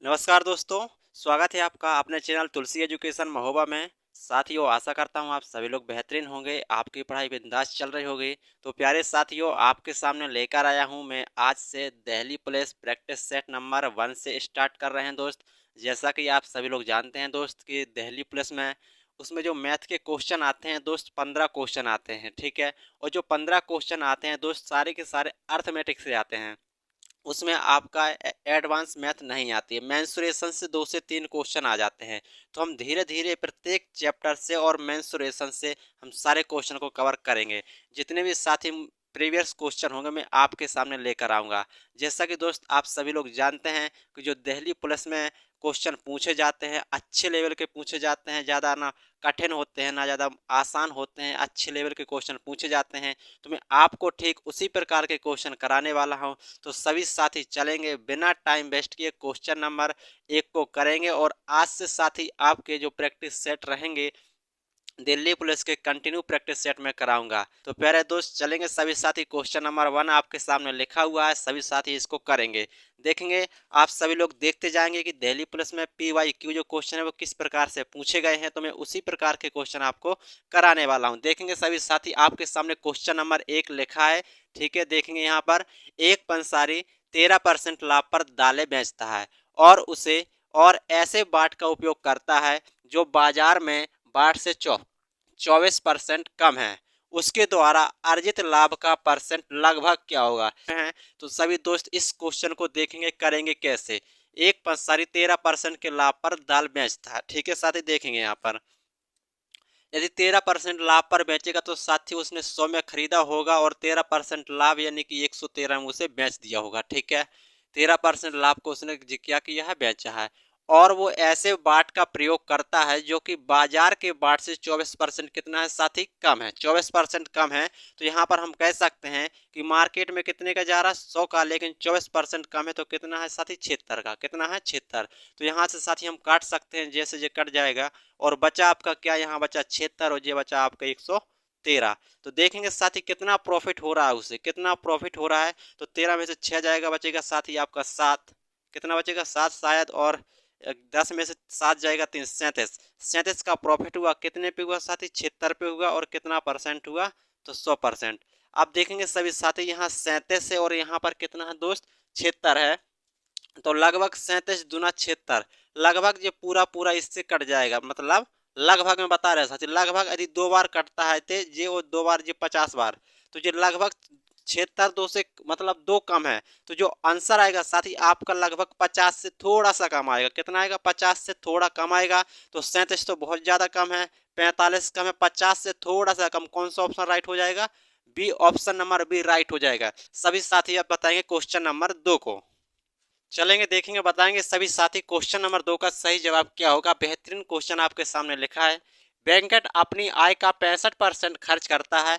नमस्कार दोस्तों, स्वागत है आपका अपने चैनल तुलसी एजुकेशन महोबा में। साथियों, आशा करता हूँ आप सभी लोग बेहतरीन होंगे, आपकी पढ़ाई बिंदास चल रही होगी। तो प्यारे साथियों, आपके सामने लेकर आया हूँ मैं आज से Delhi police practice set number 1 से स्टार्ट कर रहे हैं दोस्त। जैसा कि आप सभी लोग जानते हैं दोस्त कि दिल्ली पुलिस में उसमें जो मैथ के क्वेश्चन आते हैं दोस्त, 15 क्वेश्चन आते हैं, ठीक है। और जो 15 क्वेश्चन आते हैं दोस्त, सारे के सारे अर्थमेटिक से आते हैं। उसमें आपका एडवांस मैथ नहीं आती है। मेंसुरेशन से 2 से 3 क्वेश्चन आ जाते हैं। तो हम धीरे धीरे प्रत्येक चैप्टर से और मेंसुरेशन से हम सारे क्वेश्चन को कवर करेंगे। जितने भी साथी प्रीवियस क्वेश्चन होंगे मैं आपके सामने लेकर आऊँगा। जैसा कि दोस्त आप सभी लोग जानते हैं कि जो दिल्ली पुलिस में क्वेश्चन पूछे जाते हैं, अच्छे लेवल के पूछे जाते हैं, ज़्यादा ना कठिन होते हैं ना ज़्यादा आसान होते हैं, अच्छे लेवल के क्वेश्चन पूछे जाते हैं। तो मैं आपको ठीक उसी प्रकार के क्वेश्चन कराने वाला हूँ। तो सभी साथी चलेंगे बिना टाइम वेस्ट किए क्वेश्चन नंबर 1 को करेंगे। और आज से साथी आपके जो प्रैक्टिस सेट रहेंगे दिल्ली पुलिस के कंटिन्यू प्रैक्टिस सेट में कराऊंगा। तो प्यारे दोस्त चलेंगे सभी साथी, क्वेश्चन नंबर 1 आपके सामने लिखा हुआ है, सभी साथी इसको करेंगे। देखेंगे आप सभी लोग देखते जाएंगे कि दिल्ली पुलिस में PYQ जो क्वेश्चन है वो किस प्रकार से पूछे गए हैं। तो मैं उसी प्रकार के क्वेश्चन आपको कराने वाला हूं। देखेंगे सभी साथी आपके सामने क्वेश्चन नंबर 1 लिखा है, ठीक है। देखेंगे यहाँ पर एक पंसारी 13% लाभ पर दालें बेचता है और उसे और ऐसे बाट का उपयोग करता है जो बाजार में बाट से 24% कम है। उसके द्वारा अर्जित लाभ का परसेंट लगभग क्या होगा है। तो सभी दोस्त इस क्वेश्चन को देखेंगे करेंगे कैसे। एक पंसारी 13% के लाभ पर दाल बेचता है, ठीक है साथी। देखेंगे यहाँ पर यदि 13% लाभ पर बेचेगा तो साथी उसने 100 में खरीदा होगा और 13% लाभ यानी कि 113 में उसे बेच दिया होगा, ठीक है। 13% लाभ को उसने क्या किया है, बेचा है। और वो ऐसे बाट का प्रयोग करता है जो कि बाजार के बाट से 24% कितना है साथी, कम है, 24% कम है। तो यहाँ पर हम कह सकते हैं कि मार्केट में कितने का जा रहा है, 100 का, लेकिन 24% कम है तो कितना है साथी, 76 का। कितना है, 76। तो यहाँ से साथी हम काट सकते हैं, जैसे ये कट जाएगा और बचा आपका क्या, यहाँ बचा 76 और ये बचा आपका 113। तो देखेंगे साथी कितना प्रॉफिट हो रहा है, उसे कितना प्रॉफिट हो रहा है। तो 13 में से 6 जाएगा, बचेगा साथी आपका 7। कितना बचेगा, 7 शायद। और 10 में से 7 जाएगा 3, 37। 37 का प्रॉफिट हुआ, कितने पे हुआ साथी, 76 पे हुआ। और कितना परसेंट हुआ, तो 100%। आप देखेंगे सभी साथी यहाँ 37 है और यहाँ पर कितना है दोस्त, 76 है। तो लगभग 37 दूना 76, लगभग ये पूरा पूरा इससे कट जाएगा। मतलब लगभग में बता रहे साथी, लगभग यदि 2 बार कटता है तो ये वो 2 बार, ये 50 बार, तो ये लगभग 76 2 से मतलब 2 कम है। तो जो आंसर आएगा साथी आपका लगभग 50 से थोड़ा सा कम आएगा। कितना आएगा, 50 से थोड़ा कम आएगा। तो 37 तो बहुत ज्यादा कम है, 45 कम है, 50 से थोड़ा सा कम। कौन सा ऑप्शन राइट हो जाएगा, B, option number B right हो जाएगा। सभी साथी आप बताएंगे क्वेश्चन नंबर 2 को। चलेंगे देखेंगे बताएंगे सभी साथी क्वेश्चन नंबर 2 का सही जवाब क्या होगा। बेहतरीन क्वेश्चन आपके सामने लिखा है, वेंकट अपनी आय का 65% खर्च करता है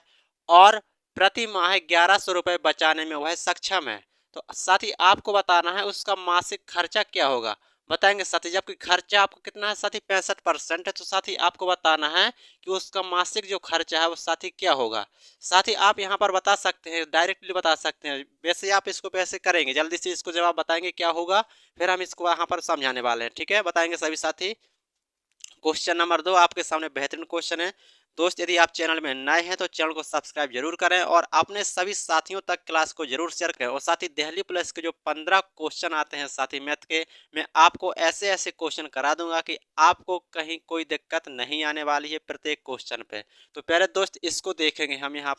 और प्रति माह 1100 रुपये बचाने में वह सक्षम है। तो साथी आपको बताना है उसका मासिक खर्चा क्या होगा। बताएंगे साथी, जबकि खर्चा आपको कितना है साथी, 65% है। तो साथी आपको बताना है कि उसका मासिक जो खर्चा है वो साथी क्या होगा। साथ ही आप यहाँ पर बता सकते हैं, डायरेक्टली बता सकते हैं। वैसे आप इसको कैसे करेंगे, जल्दी से इसको जवाब बताएंगे क्या होगा, फिर हम इसको यहाँ पर समझाने वाले हैं, ठीक है। बताएंगे सभी साथी। क्वेश्चन नंबर 2 आपके सामने बेहतरीन क्वेश्चन है दोस्त। यदि आप चैनल में नए हैं तो चैनल को सब्सक्राइब जरूर करें और अपने सभी साथियों तक क्लास को जरूर शेयर करें। और साथ ही दिल्ली पुलिस के जो 15 क्वेश्चन आते हैं साथी मैथ के, मैं आपको ऐसे ऐसे क्वेश्चन करा दूंगा कि आपको कहीं कोई दिक्कत नहीं आने वाली है प्रत्येक क्वेश्चन पे। तो प्यारे दोस्त इसको देखेंगे हम यहाँ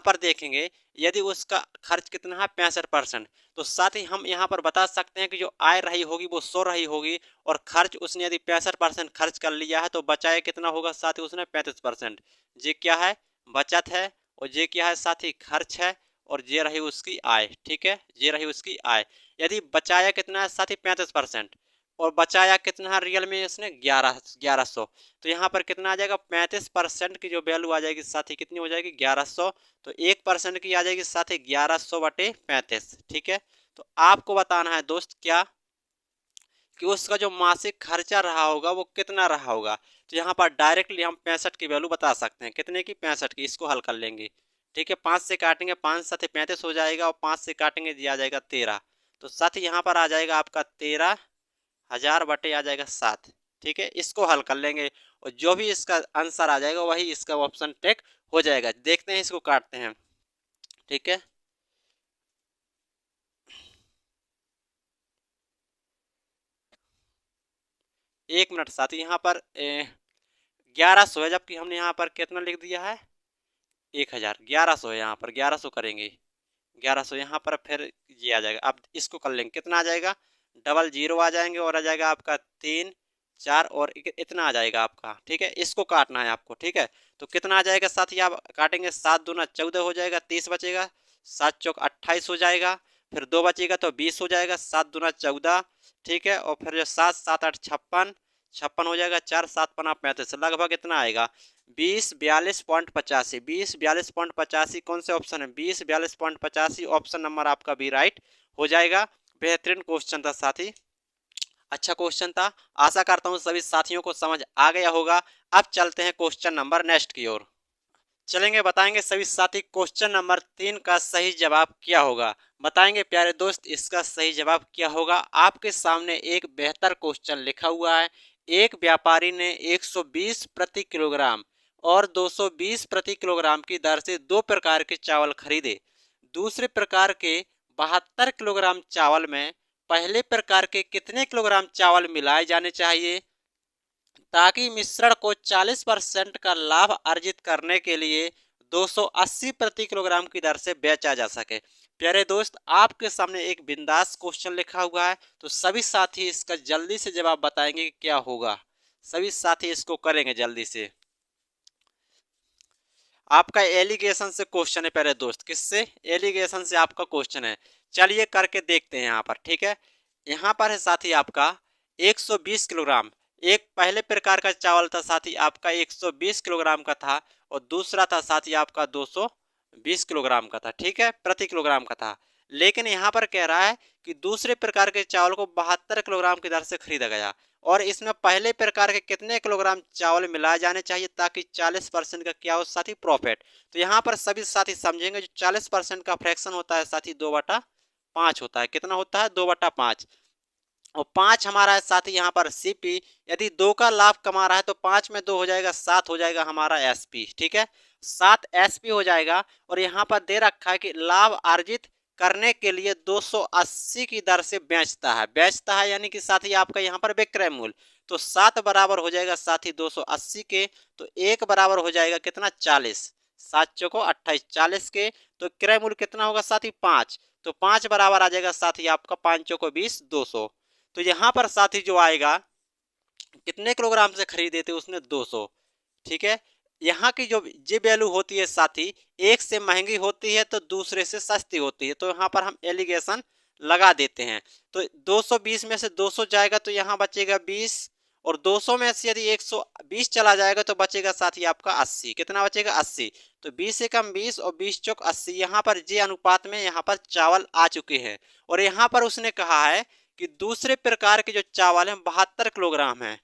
पर देखेंगे यदि उसका खर्च कितना है, 65%। तो साथ ही हम यहाँ पर बता सकते हैं कि जो आय रही होगी वो 100 रही होगी और खर्च उसने यदि 65% खर्च कर लिया है तो बचाए कितना होगा साथी, उसने 35%। ये क्या है, बचत है। और ये क्या है साथी, खर्च है। और ये रही उसकी आय, ठीक है, ये रही उसकी आय। यदि बचाया कितना है साथी, 35%। और बचाया कितना है रियल में इसने, 1100। तो यहाँ पर कितना आ जाएगा, 35% की जो वैल्यू आ जाएगी साथी कितनी हो जाएगी, 1100। तो 1% की आ जाएगी साथी 1100/35, ठीक है। तो आपको बताना है दोस्त क्या, कि उसका जो मासिक खर्चा रहा होगा वो कितना रहा होगा। तो यहाँ पर डायरेक्टली हम 65 की वैल्यू बता सकते हैं, कितने की, 65 की। इसको हल कर लेंगे, ठीक है। 5 से काटेंगे, 5 साथ 35 हो जाएगा और 5 से काटेंगे दिया जाएगा 13। तो साथ ही यहाँ पर आ जाएगा आपका 13 1000 बटे आ जाएगा 7। ठीक है, इसको हल कर लेंगे और जो भी इसका आंसर आ जाएगा वही इसका ऑप्शन टिक हो जाएगा। देखते हैं, इसको काटते हैं। ठीक है, 1 मिनट साथ ही यहाँ पर 1100 है, जबकि हमने यहाँ पर कितना लिख दिया है 1000। 1100 है, यहाँ पर 1100 करेंगे, 1100 यहाँ पर फिर ये आ जाएगा। अब इसको कर लेंगे, कितना आ जाएगा, डबल जीरो आ जाएंगे और आ जाएगा आपका 3 4 और इतना आ जाएगा आपका। ठीक है, इसको काटना है आपको। ठीक है, तो कितना आ जाएगा साथी, आप काटेंगे 7 दूना 14 हो जाएगा, 30 बचेगा, 7 चौक 28 हो जाएगा, फिर 2 बचेगा तो 20 हो जाएगा, 7 दूना 14। ठीक है, और फिर जो 7 7 8 56, 56 हो जाएगा, 4 7 पना 35, लगभग इतना आएगा 2042.85। 2042.85 कौन से ऑप्शन है, 2042.85 ऑप्शन नंबर आपका भी राइट हो जाएगा। बेहतरीन क्वेश्चन था साथी, अच्छा क्वेश्चन था। आशा करता हूँ सभी साथियों को समझ आ गया होगा। अब चलते हैं क्वेश्चन नंबर नेक्स्ट की ओर चलेंगे। बताएंगे सभी साथी क्वेश्चन नंबर 3 का सही जवाब क्या होगा। बताएंगे प्यारे दोस्त इसका सही जवाब क्या होगा। आपके सामने एक बेहतर क्वेश्चन लिखा हुआ है। एक व्यापारी ने 120 प्रति किलोग्राम और 220 प्रति किलोग्राम की दर से दो प्रकार के चावल खरीदे। दूसरे प्रकार के 72 किलोग्राम चावल में पहले प्रकार के कितने किलोग्राम चावल मिलाए जाने चाहिए ताकि मिश्रण को 40% का लाभ अर्जित करने के लिए 280 प्रति किलोग्राम की दर से बेचा जा सके। प्यारे दोस्त आपके सामने एक बिंदास क्वेश्चन लिखा हुआ है, तो सभी साथी इसका जल्दी से जवाब बताएंगे कि क्या होगा। सभी साथी इसको करेंगे जल्दी से। आपका एलिगेशन से क्वेश्चन है प्यारे दोस्त, किससे, एलिगेशन से आपका क्वेश्चन है। चलिए करके देखते हैं यहाँ पर। ठीक है, यहाँ पर है साथी आपका 120 किलोग्राम। एक पहले प्रकार का चावल था साथी आपका 120 किलोग्राम का था और दूसरा था साथी आपका 220 किलोग्राम का था। ठीक है, प्रति किलोग्राम का था। लेकिन यहाँ पर कह रहा है कि दूसरे प्रकार के चावल को 72 किलोग्राम की दर से खरीदा गया और इसमें पहले प्रकार के कितने किलोग्राम चावल मिलाए जाने चाहिए ताकि 40% का क्या हो साथी प्रॉफिट। तो यहाँ पर सभी साथी समझेंगे, जो 40% का फ्रैक्शन होता है साथी 2/5 होता है। कितना होता है, 2/5 और 5 हमारा है साथी यहाँ पर सीपी। यदि 2 का लाभ कमा रहा है तो 5 में 2 हो जाएगा, 7 हो जाएगा हमारा एसपी। ठीक है, 7 एसपी हो जाएगा और यहाँ पर दे रखा है कि लाभ अर्जित करने के लिए 280 की दर से बेचता है यानी कि साथी आपका यहाँ पर विक्रय मूल्य। तो 7 बराबर हो जाएगा साथी 280 के, तो 1 बराबर हो जाएगा कितना 40, 7 चौको 28, 40 के, तो क्रय मूल्य कितना होगा साथी 5, तो 5 बराबर आ जाएगा साथी आपका 5 चौको 20, 200। तो यहाँ पर साथी जो आएगा कितने किलोग्राम से खरीदे थे उसने 200। ठीक है, यहाँ की जो जी वैल्यू होती है साथी, एक से महंगी होती है तो दूसरे से सस्ती होती है, तो यहाँ पर हम एलिगेशन लगा देते हैं। तो 220 में से 200 जाएगा तो यहाँ बचेगा 20 और 200 में से यदि 120 चला जाएगा तो बचेगा साथी आपका 80। कितना बचेगा 80, तो 20 से कम 20 और 20 चौक 80। यहाँ पर जे अनुपात में यहाँ पर चावल आ चुके हैं और यहाँ पर उसने कहा है कि दूसरे प्रकार के जो चावल है 72 किलोग्राम है।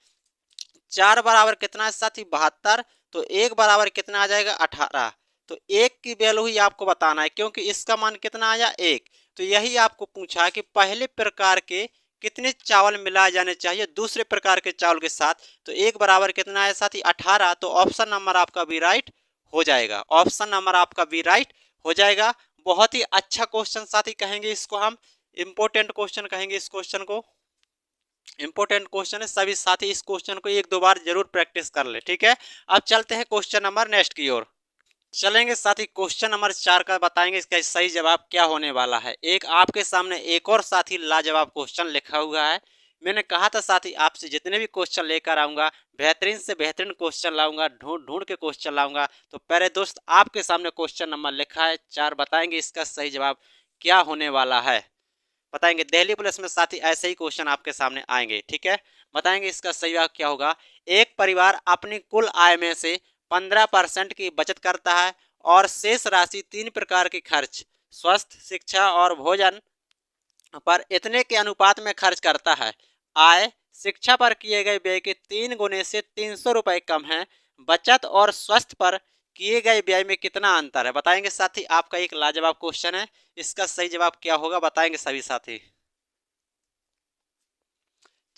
4 बराबर कितना है साथी 72, तो 1 बराबर कितना आ जाएगा 18। तो 1 की वैल्यू ही आपको बताना है क्योंकि इसका मान कितना आया 1। तो यही आपको पूछा है कि पहले प्रकार के कितने चावल मिलाए जाने चाहिए दूसरे प्रकार के चावल के साथ। तो 1 बराबर कितना है साथी 18, तो ऑप्शन नंबर आपका भी राइट हो जाएगा। ऑप्शन नंबर आपका भी राइट हो जाएगा। बहुत ही अच्छा क्वेश्चन साथी कहेंगे इसको, हम इंपॉर्टेंट क्वेश्चन कहेंगे इस क्वेश्चन को। इंपॉर्टेंट क्वेश्चन है, सभी साथी इस क्वेश्चन को 1-2 बार जरूर प्रैक्टिस कर ले। ठीक है, अब चलते हैं क्वेश्चन नंबर नेक्स्ट की ओर चलेंगे साथी। क्वेश्चन नंबर 4 का बताएंगे इसका सही जवाब क्या होने वाला है। एक आपके सामने एक और साथी लाजवाब क्वेश्चन लिखा हुआ है। मैंने कहा था साथी आपसे जितने भी क्वेश्चन लेकर आऊंगा बेहतरीन से बेहतरीन क्वेश्चन लाऊंगा, ढूंढ ढूंढ के क्वेश्चन लाऊंगा। तो प्यारे दोस्त आपके सामने क्वेश्चन नंबर लिखा है 4, बताएंगे इसका सही जवाब क्या होने वाला है। बताएंगे दिल्ली पुलिस में साथी ऐसे ही क्वेश्चन आपके सामने आएंगे। ठीक है, बताएंगे इसका सही जवाब क्या होगा। एक परिवार अपनी कुल आय में से 15% की बचत करता है और शेष राशि 3 प्रकार के खर्च, स्वास्थ्य, शिक्षा और भोजन पर इतने के अनुपात में खर्च करता है। आय शिक्षा पर किए गए व्यय के 3 गुने से 300 रुपए कम है। बचत और स्वास्थ्य पर किए गए व्यय में कितना अंतर है। बताएंगे साथी, आपका एक लाजवाब क्वेश्चन है, इसका सही जवाब क्या होगा बताएंगे सभी साथी।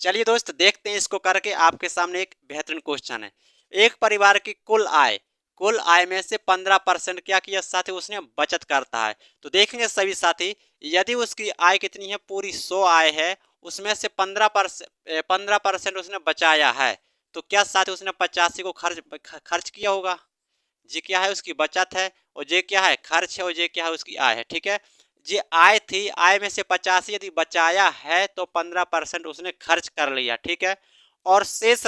चलिए दोस्त देखते हैं इसको करके। आपके सामने एक बेहतरीन क्वेश्चन है। एक परिवार की कुल आय में से 15% क्या किया साथी, उसने बचत करता है। तो देखेंगे सभी साथी, यदि उसकी आय कितनी है, पूरी 100 आय है, उसमें से 15% उसने बचाया है, तो क्या साथी उसने 85 को खर्च किया होगा। जी क्या है, उसकी बचत है, और जे क्या है, खर्च है, और जे क्या है, उसकी आय है। ठीक है, जे आय थी, आय में से 85 यदि बचाया है तो 15% उसने खर्च कर लिया। ठीक है, और शेष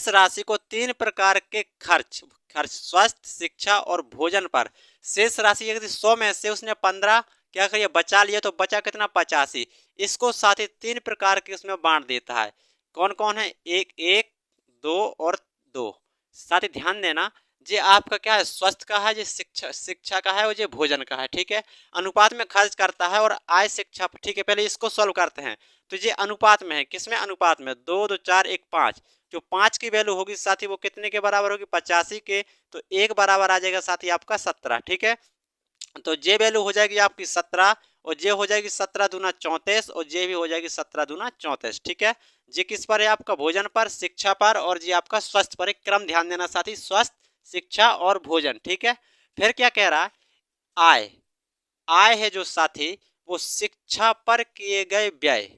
राशि को तीन प्रकार के खर्च खर्च स्वास्थ्य, शिक्षा और भोजन पर। शेष राशि यदि 100 में से उसने 15 क्या करिए बचा लिया, तो बचा कितना, 85। इसको साथ ही तीन प्रकार के उसमें बांट देता है। कौन कौन है, एक एक, दो और दो। साथ ही ध्यान देना, ये आपका क्या है, स्वास्थ्य का है, ये शिक्षा का है, और ये भोजन का है। ठीक है, अनुपात में खर्च करता है, और आय शिक्षा। ठीक है, पहले इसको सॉल्व करते हैं। तो ये अनुपात में है, किसमें अनुपात में, 2 2 4 1 5। जो 5 की वैल्यू होगी साथी वो कितने के बराबर होगी, 85 के। तो एक बराबर आ जाएगा साथी आपका 17। ठीक है, तो जे वैल्यू हो जाएगी आपकी 17, और जे हो जाएगी 17 दूना 34, और जे भी हो जाएगी 17 दूना 34। ठीक है, जे किस पर है, आपका भोजन पर, शिक्षा पर, और जे आपका स्वास्थ्य पर। एक क्रम ध्यान देना साथी, स्वास्थ्य, शिक्षा और भोजन। ठीक है, फिर क्या कह रहा है, आय आय है जो साथी, वो शिक्षा पर किए गए व्यय।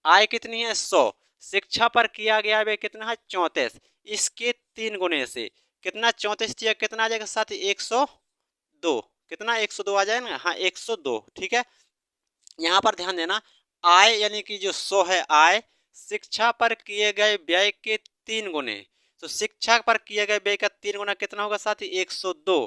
आय कितनी है, 100। शिक्षा पर किया गया व्यय कितना है, 34। इसके 3 गुने से कितना, 34 कितना आ जाएगा साथी, 102। कितना, 102 आ जाएगा ना, हाँ 102। ठीक है, यहाँ पर ध्यान देना, आय यानी कि जो 100 है आय, शिक्षा पर किए गए व्यय के 3 गुने। तो शिक्षा पर किए गए व्यय का 3 गुना कितना होगा साथी, 102।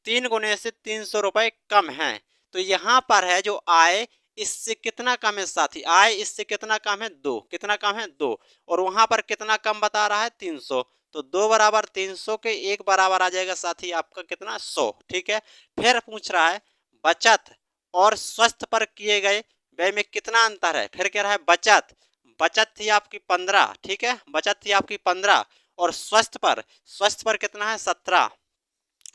3 गुने से 300 रुपए कम है। तो यहाँ पर है जो आय, इससे कितना कम है साथी, आय इससे कितना कम है, 2। कितना कम है, 2। और वहां पर कितना कम बता रहा है, 300। तो 2 बराबर 300 के एक बराबर आ जाएगा साथी आपका कितना, 100। ठीक है, फिर पूछ रहा है बचत और स्वस्थ पर किए गए व्यय में कितना अंतर है। फिर कह रहा है बचत बचत थी आपकी 15। ठीक है, बचत थी आपकी 15, और स्वस्थ पर कितना है, 17।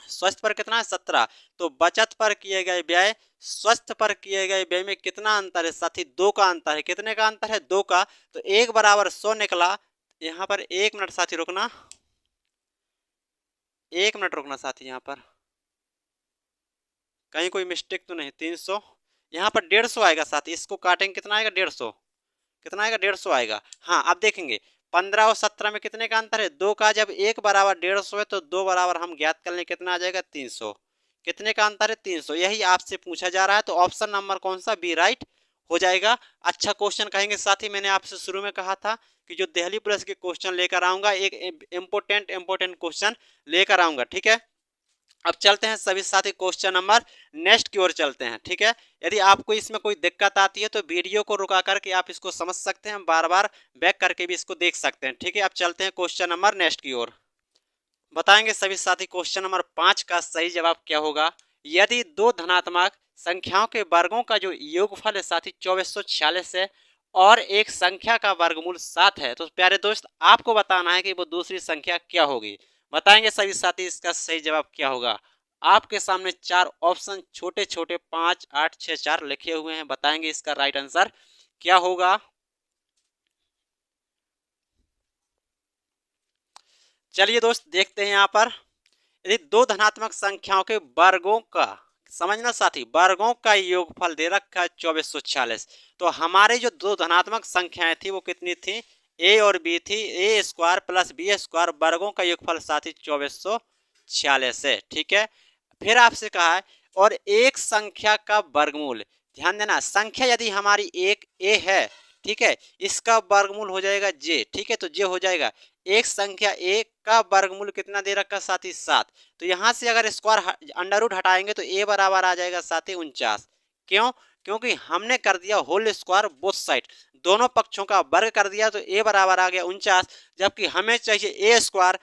स्वस्थ पर कितना है, 17। तो बचत पर किए गए व्यय, स्वस्थ पर किए गए व्यय में कितना अंतर है साथी, 2 का अंतर है। कितने का अंतर है, 2 का। तो एक बराबर 100 निकला। यहाँ पर 1 मिनट साथी रुकना, 1 मिनट रुकना साथी, यहाँ पर कहीं कोई मिस्टेक तो नहीं। 300, यहाँ पर 150 आएगा साथी, इसको काटेंगे कितना आएगा, 150। कितना आएगा, 150 आएगा। हाँ, अब देखेंगे 15 और 17 में कितने का अंतर है, 2 का। जब एक बराबर 150 है तो 2 बराबर हम ज्ञात कर लें, कितना आ जाएगा, 300। कितने का अंतर है, 300। यही आपसे पूछा जा रहा है, तो ऑप्शन नंबर कौन सा, बी राइट हो जाएगा। अच्छा क्वेश्चन कहेंगे साथी, मैंने आपसे शुरू में कहा था कि जो दिल्ली पुलिस के क्वेश्चन लेकर आऊंगा, एक इंपोर्टेंट क्वेश्चन लेकर आऊंगा। ठीक है, अब चलते हैं सभी साथी क्वेश्चन नंबर नेक्स्ट की ओर चलते हैं। ठीक है, यदि आपको इसमें कोई दिक्कत आती है तो वीडियो को रुका करके आप इसको समझ सकते हैं, बार बार बैक करके भी इसको देख सकते हैं। ठीक है, अब चलते हैं क्वेश्चन नंबर नेक्स्ट की ओर। बताएंगे सभी साथी क्वेश्चन नंबर 5 का सही जवाब क्या होगा। यदि दो धनात्मक संख्याओं के वर्गों का जो योगफल है साथी 2446 है, और एक संख्या का वर्गमूल 7 है, तो प्यारे दोस्त आपको बताना है कि वो दूसरी संख्या क्या होगी। बताएंगे सभी साथी इसका सही जवाब क्या होगा। आपके सामने 4 ऑप्शन छोटे छोटे 5 8 6 4 लिखे हुए हैं। बताएंगे इसका राइट आंसर क्या होगा। चलिए दोस्त देखते हैं यहाँ पर, यदि दो धनात्मक संख्याओं के वर्गों का, समझना साथी, वर्गों का योगफल दे रखा है 2446। तो हमारे जो दो धनात्मक संख्याएं थी वो कितनी थी, ए और बी थी। ए स्क्वायर प्लस बी स्क्वायर, वर्गों का योगफल साथी 2446 है। ठीक है, फिर आपसे कहा है और एक संख्या का वर्गमूल। ध्यान देना, संख्या यदि हमारी एक ए है, ठीक है, इसका वर्गमूल हो जाएगा जे। ठीक है, तो जे हो जाएगा, एक संख्या एक का वर्गमूल कितना दे रखा साथी, 7। तो यहां से अगर स्क्वायर अंडर रूट हटाएंगे तो ए बराबर आ जाएगा साथी 49। क्यों, क्योंकि हमने कर दिया होल स्क्वायर बोथ साइड, दोनों पक्षों का वर्ग कर दिया, तो ए बराबर आ गया 49। जबकि हमें चाहिए ए स्क्वायर,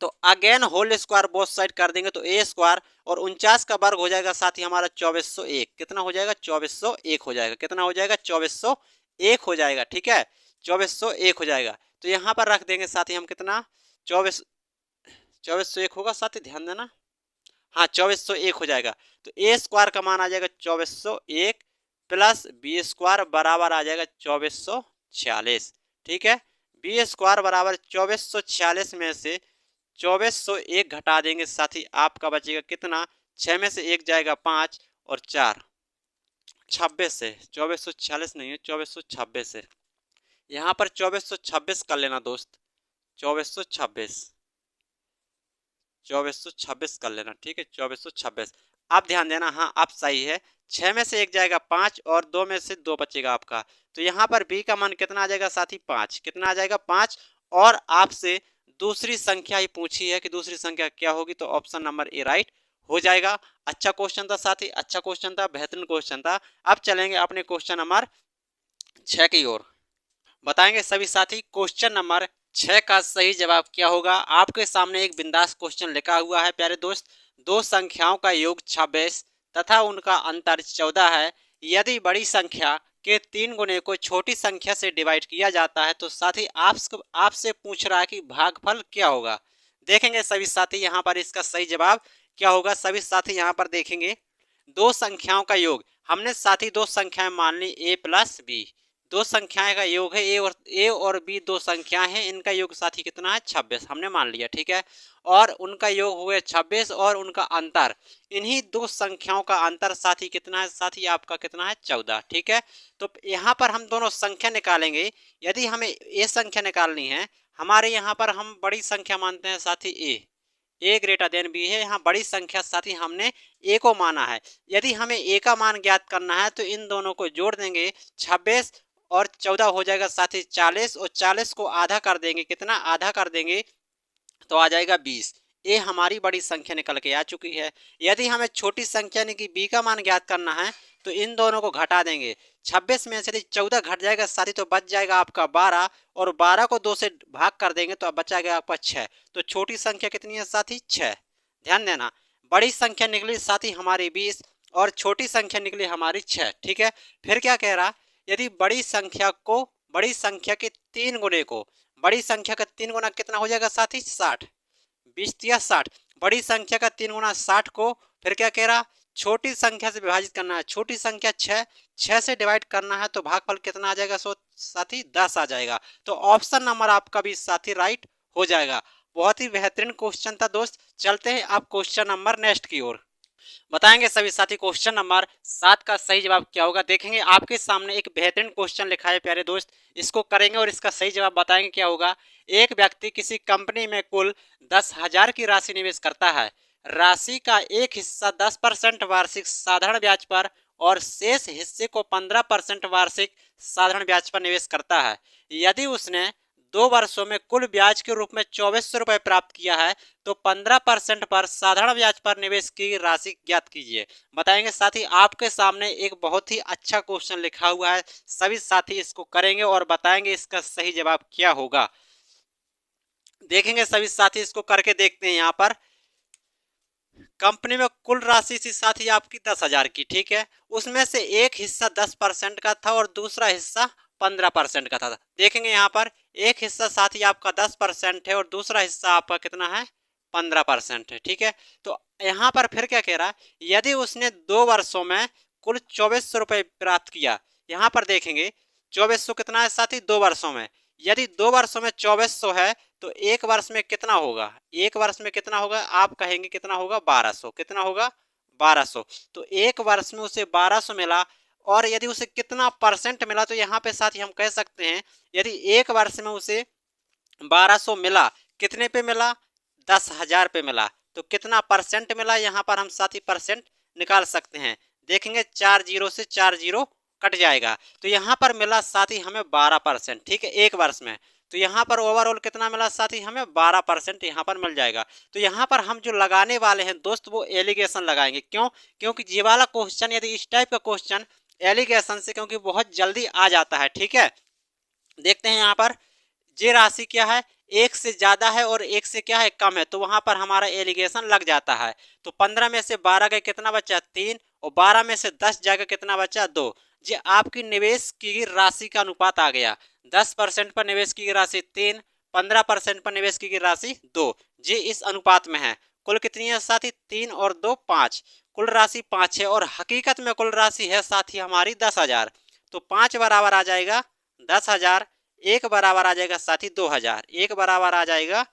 तो again whole square both side कर देंगे तो ए स्क्वायर, और 49 का वर्ग हो जाएगा साथ ही हमारा 2401। कितना हो जाएगा, 2401 हो जाएगा। कितना हो जाएगा, 2401 हो जाएगा। ठीक है, 2401 हो जाएगा। तो यहाँ पर रख देंगे साथ ही हम कितना, 2401 होगा साथ ही, ध्यान देना। हाँ, 2401 हो जाएगा। तो ए स्क्वायर का मान आ जाएगा 2401 प्लस बी स्क्वायर बराबर आ जाएगा 2446। ठीक है, बी स्क्वायर बराबर 2446 में से 2401 घटा देंगे, साथ ही आपका बचेगा कितना, 6 में से 1 जाएगा 5 और 4 26 से, 2446 नहीं है 2426 से, यहाँ पर 2426 कर लेना दोस्त, 2426 2426 कर लेना। ठीक है, 2426। अब ध्यान देना, हाँ आप सही है, 6 में से 1 जाएगा 5 और 2 में से 2 बचेगा आपका, तो यहाँ पर बी का मान कितना आ जाएगा साथी, 5। कितना आ जाएगा, 5। और आपसे दूसरी संख्या ही पूछी है कि दूसरी संख्या क्या होगी, तो ऑप्शन नंबर ए राइट हो जाएगा। अच्छा क्वेश्चन था साथी, अच्छा क्वेश्चन था, बेहतरीन क्वेश्चन था। अब चलेंगे अपने क्वेश्चन नंबर 6 की ओर। बताएंगे सभी साथी क्वेश्चन नंबर 6 का सही जवाब क्या होगा। आपके सामने एक बिंदास क्वेश्चन लिखा हुआ है प्यारे दोस्त, दो संख्याओं का योग 26 तथा उनका अंतर 14 है। यदि बड़ी संख्या के 3 गुने को छोटी संख्या से डिवाइड किया जाता है तो साथी आपसे पूछ रहा है कि भागफल क्या होगा। देखेंगे सभी साथी यहाँ पर इसका सही जवाब क्या होगा। सभी साथी यहाँ पर देखेंगे, दो संख्याओं का योग, हमने साथी दो संख्याएं मान ली a प्लस बी, दो संख्याएं का योग है ए और बी, दो संख्याएं हैं, इनका योग साथी कितना है, 26 हमने मान लिया। ठीक है, और उनका योग हुए 26 और उनका अंतर, इन्हीं दो संख्याओं का अंतर साथी कितना है, साथी आपका कितना है, 14। ठीक है, तो यहाँ पर हम दोनों संख्या निकालेंगे। यदि हमें ए संख्या निकालनी है, हमारे यहाँ पर हम बड़ी संख्या मानते हैं साथी ए ग्रेटर देन बी है, यहाँ बड़ी संख्या साथी हमने ए को माना है। यदि हमें ए का मान ज्ञात करना है तो इन दोनों को जोड़ देंगे, 26 और 14 हो जाएगा साथी 40, और 40 को आधा कर देंगे, कितना आधा कर देंगे तो आ जाएगा 20। ए हमारी बड़ी संख्या निकल के आ चुकी है। यदि हमें छोटी संख्या यानी कि बी का मान ज्ञात करना है तो इन दोनों को घटा देंगे, 26 में से यदि 14 घट जाएगा साथी तो बच जाएगा आपका 12, और 12 को 2 से भाग कर देंगे तो अब बचाएगा आपका 6। तो छोटी संख्या कितनी है साथी, 6। ध्यान देना, बड़ी संख्या निकली साथी हमारी 20 और छोटी संख्या निकली हमारी 6। ठीक है, फिर क्या कह रहा, यदि बड़ी संख्या के 3 गुने को, बड़ी संख्या का 3 गुना कितना हो जाएगा साथी, 60, 20 या 60, बड़ी संख्या का 3 गुना 60 को फिर क्या कह रहा, छोटी संख्या से विभाजित करना है, छोटी संख्या 6 से डिवाइड करना है, तो भागफल कितना आ जाएगा, सो साथी 10 आ जाएगा। तो ऑप्शन नंबर आपका भी साथी राइट हो जाएगा। बहुत ही बेहतरीन क्वेश्चन था दोस्त। चलते हैं आप क्वेश्चन नंबर नेक्स्ट की ओर। बताएंगे सभी साथी क्वेश्चन नंबर 7 का सही जवाब क्या होगा। देखेंगे आपके सामने एक बेहतरीन क्वेश्चन लिखा है प्यारे दोस्त, इसको करेंगे और इसका सही जवाब बताएंगे क्या होगा। एक व्यक्ति किसी कंपनी में कुल 10,000 की राशि निवेश करता है। राशि का एक हिस्सा 10% वार्षिक साधारण ब्याज पर और शेष हिस्से को 15% वार्षिक साधारण ब्याज पर निवेश करता है। यदि उसने 2 वर्षों में कुल ब्याज के रूप में 2400 रुपए प्राप्त किया है तो 15% पर साधारण ब्याज पर निवेश की राशि ज्ञात कीजिए। बताएंगे साथी, आपके सामने एक बहुत ही अच्छा क्वेश्चन लिखा हुआ है, सभी साथी इसको करेंगे और बताएंगे इसका सही जवाब क्या होगा। देखेंगे सभी साथी इसको करके देखते हैं। यहाँ पर कंपनी में कुल राशि थी साथी आपकी 10,000 की। ठीक है, उसमें से एक हिस्सा 10% का था और दूसरा हिस्सा 15% का था। देखेंगे यहाँ पर एक हिस्सा साथी आपका 10% है और दूसरा हिस्सा आपका कितना है, 15% है। ठीक है, तो यहाँ पर फिर क्या कह रहा है, यदि उसने 2 वर्षों में कुल 2400 रुपये प्राप्त किया। यहाँ पर देखेंगे 2400 कितना है साथी, 2 वर्षों में। यदि 2 वर्षों में 2400 है तो एक वर्ष में कितना होगा, एक वर्ष में कितना होगा, आप कहेंगे कितना होगा, 1200। कितना होगा, 1200। तो एक वर्ष में उसे 1200 मिला, और यदि उसे कितना परसेंट मिला, तो यहाँ पे साथ ही हम कह सकते हैं यदि एक वर्ष में उसे 1200 मिला, कितने पे मिला, 10,000 पे मिला, तो कितना परसेंट मिला, यहाँ पर हम साथी परसेंट निकाल सकते हैं। देखेंगे 4 जीरो से 4 जीरो कट जाएगा, तो यहाँ पर मिला साथी हमें 12%। ठीक है, एक वर्ष में, तो यहाँ पर ओवरऑल कितना मिला साथी, हमें 12% यहाँ पर मिल जाएगा। तो यहाँ पर हम जो लगाने वाले हैं दोस्त वो एलिगेशन लगाएंगे। क्यों, क्योंकि ये वाला क्वेश्चन, यदि इस टाइप का क्वेश्चन एलिगेशन से, क्योंकि बहुत जल्दी आ जाता है। ठीक है, देखते हैं यहाँ पर ये राशि क्या है, एक से ज्यादा है और एक से क्या है, कम है, तो वहां पर हमारा एलिगेशन लग जाता है। तो 15 में से 12 गए, कितना बचा, 3, और 12 में से 10 जाएगा, कितना बचा, 2। ये आपकी निवेश की राशि का अनुपात आ गया। 10% पर निवेश की राशि 3, 15% पर निवेश की राशि 2, ये इस अनुपात में है। कुल कितनी है साथी, 3 और 2 5, कुल राशि 5 है और हकीकत में कुल राशि है साथी हमारी 10,000। तो 5 बराबर आ जाएगा 10,000, 1 बराबर आ जाएगा साथी 2,000, 1 बराबर आ जाएगा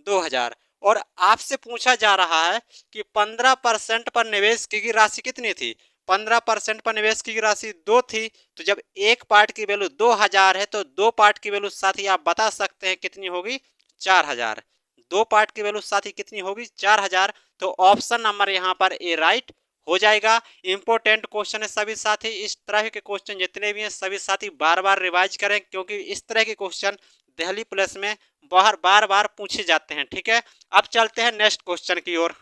2,000। और आपसे पूछा जा रहा है कि 15% पर निवेश की गई राशि कितनी थी। 15% पर निवेश की गई राशि 2 थी। तो जब एक पार्ट की वैल्यू 2,000 है तो 2 पार्ट की वैल्यू साथी आप बता सकते हैं कितनी होगी, 4,000। 2 पार्ट की वैल्यू साथी कितनी होगी, 4,000। तो ऑप्शन नंबर यहाँ पर ए राइट हो जाएगा। इंपॉर्टेंट क्वेश्चन है सभी साथी, इस तरह के क्वेश्चन जितने भी हैं सभी साथी बार बार रिवाइज करें, क्योंकि इस तरह के क्वेश्चन दिल्ली पुलिस में बार बार पूछे जाते हैं। ठीक है, अब चलते हैं नेक्स्ट क्वेश्चन की ओर।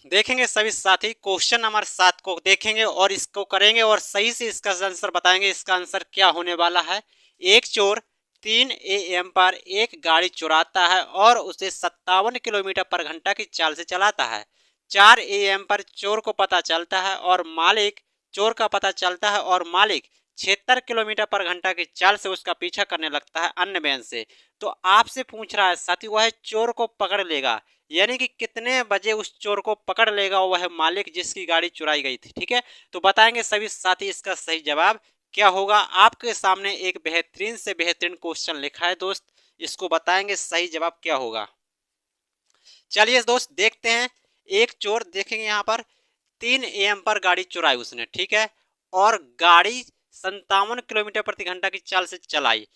देखेंगे सभी साथी क्वेश्चन नंबर 7 को देखेंगे और इसको करेंगे और सही से इसका आंसर बताएंगे। इसका आंसर क्या होने वाला है। एक चोर 3 AM पर एक गाड़ी चुराता है और उसे 57 किलोमीटर पर घंटा की चाल से चलाता है। 4 AM पर चोर को पता चलता है और मालिक चोर का पता चलता है और मालिक 76 किलोमीटर पर घंटा की चाल से उसका पीछा करने लगता है अन्य वैन से। तो आपसे पूछ रहा है साथी वह चोर को पकड़ लेगा, यानी कि कितने बजे उस चोर को पकड़ लेगा वह मालिक जिसकी गाड़ी चुराई गई थी। ठीक है, तो बताएंगे सभी साथी इसका सही जवाब क्या होगा। आपके सामने एक बेहतरीन से बेहतरीन क्वेश्चन लिखा है दोस्त, इसको बताएंगे सही जवाब क्या होगा। चलिए दोस्त देखते हैं। एक चोर देखेंगे यहाँ पर 3 AM पर गाड़ी चुराई उसने, ठीक है, और गाड़ी 57 किलोमीटर प्रति घंटा की चाल से चलाई।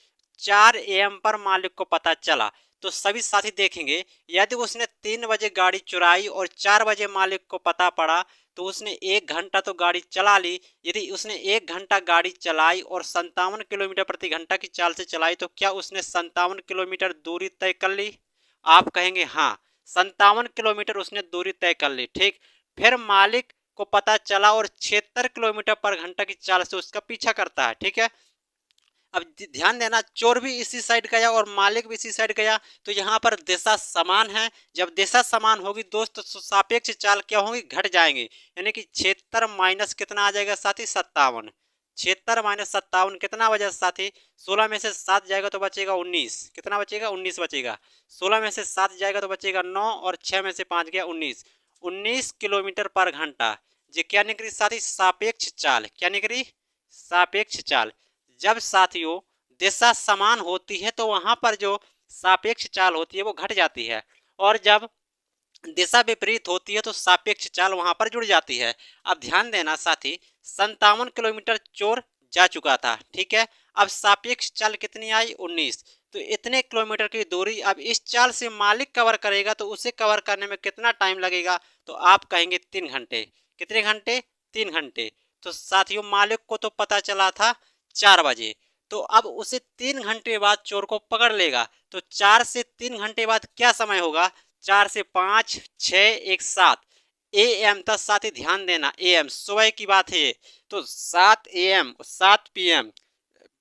4 AM पर मालिक को पता चला। तो सभी साथी देखेंगे यदि उसने 3 बजे गाड़ी चुराई और 4 बजे मालिक को पता पड़ा तो उसने 1 घंटा तो गाड़ी चला ली। यदि उसने 1 घंटा गाड़ी चलाई और 57 किलोमीटर प्रति घंटा की चाल से चलाई तो क्या उसने 57 किलोमीटर दूरी तय कर ली। आप कहेंगे हाँ, 57 किलोमीटर उसने दूरी तय कर ली। ठीक, फिर मालिक को पता चला और 76 किलोमीटर पर घंटा की चाल से उसका पीछा करता है। ठीक है, अब ध्यान देना चोर भी इसी साइड गया और मालिक भी इसी साइड गया, तो यहाँ पर दिशा समान है। जब दिशा समान होगी दोस्त तो सापेक्ष चाल क्या होगी, घट जाएंगे। यानी कि 76 माइनस कितना आ जाएगा साथी, 57। 76 माइनस 57 कितना बचा साथी, 16 में से 7 जाएगा तो बचेगा 19। कितना बचेगा, 19 बचेगा। 16 में से 7 जाएगा तो बचेगा 9 और 6 में से 5 गया 19। 19 किलोमीटर पर घंटा। ये क्या निकली साथी, सापेक्ष चाल। क्या निकली, सापेक्ष चाल। जब साथियों दिशा समान होती है तो वहां पर जो सापेक्ष चाल होती है वो घट जाती है, और जब दिशा विपरीत होती है तो सापेक्ष चाल वहां पर जुड़ जाती है। अब ध्यान देना साथी, 57 किलोमीटर चोर जा चुका था। ठीक है, अब सापेक्ष चाल कितनी आई, 19। तो इतने किलोमीटर की दूरी अब इस चाल से मालिक कवर करेगा तो उसे कवर करने में कितना टाइम लगेगा, तो आप कहेंगे 3 घंटे। कितने घंटे, 3 घंटे। तो साथियों मालिक को तो पता चला था 4 बजे, तो अब उसे 3 घंटे बाद चोर को पकड़ लेगा। तो 4 से 3 घंटे बाद क्या समय होगा, 4 से 5, 6, 1, 7 AM तक। साथ ही ध्यान देना AM सुबह की बात है ये, तो 7 AM 7 PM,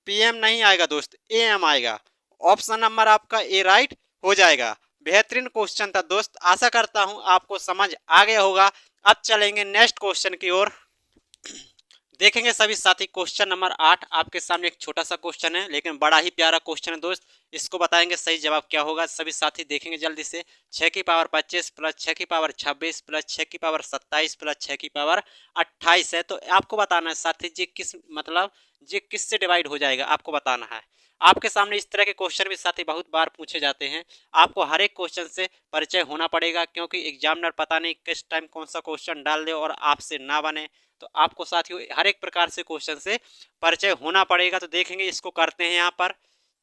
PM नहीं आएगा दोस्त, AM आएगा। ऑप्शन नंबर आपका ए राइट हो जाएगा। बेहतरीन क्वेश्चन था दोस्त, आशा करता हूं आपको समझ आ गया होगा। अब चलेंगे नेक्स्ट क्वेश्चन की ओर। देखेंगे सभी साथी क्वेश्चन नंबर 8। आपके सामने एक छोटा सा क्वेश्चन है लेकिन बड़ा ही प्यारा क्वेश्चन है दोस्त, इसको बताएंगे सही जवाब क्या होगा। सभी साथी देखेंगे जल्दी से। 6 की पावर 25 प्लस 6 की पावर 26 प्लस 6 की पावर 27 प्लस 6 की पावर 28 है। तो आपको बताना है साथी जी किस मतलब जी किससे डिवाइड हो जाएगा, आपको बताना है। आपके सामने इस तरह के क्वेश्चन भी साथी बहुत बार पूछे जाते हैं। आपको हर एक क्वेश्चन से परिचय होना पड़ेगा, क्योंकि एग्जामिनर पता नहीं किस टाइम कौन सा क्वेश्चन डाल दे और आपसे ना बने। तो आपको साथियों हर एक प्रकार से क्वेश्चन से परिचय होना पड़ेगा। तो देखेंगे इसको करते हैं। यहाँ पर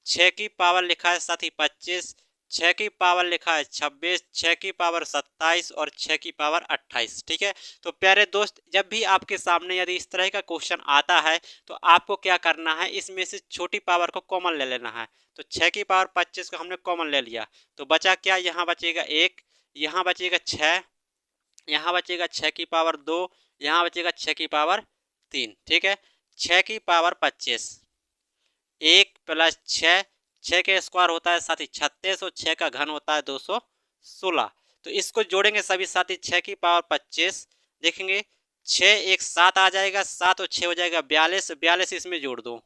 6 की पावर लिखा है साथी 25, 6 की पावर लिखा है 26, 6 की पावर 27 और 6 की पावर 28। ठीक है, तो प्यारे दोस्त जब भी आपके सामने यदि इस तरह का क्वेश्चन आता है तो आपको क्या करना है, इसमें से छोटी पावर को कॉमन ले लेना है। तो 6 की पावर 25 को हमने कॉमन ले लिया तो बचा क्या, यहाँ बचेगा 1, यहाँ बचेगा 6, यहाँ बचेगा 6 की पावर 2, यहाँ बचेगा 6 की पावर 3। ठीक है, 6 की पावर 25, 1 प्लस 6, 6 के स्क्वायर होता है साथी 36 और 6 का घन होता है 216। तो इसको जोड़ेंगे सभी साथी, 6 की पावर 25 देखेंगे 6 1 7 आ जाएगा, 7 और 6 हो जाएगा 42, 42 इसमें जोड़ दो।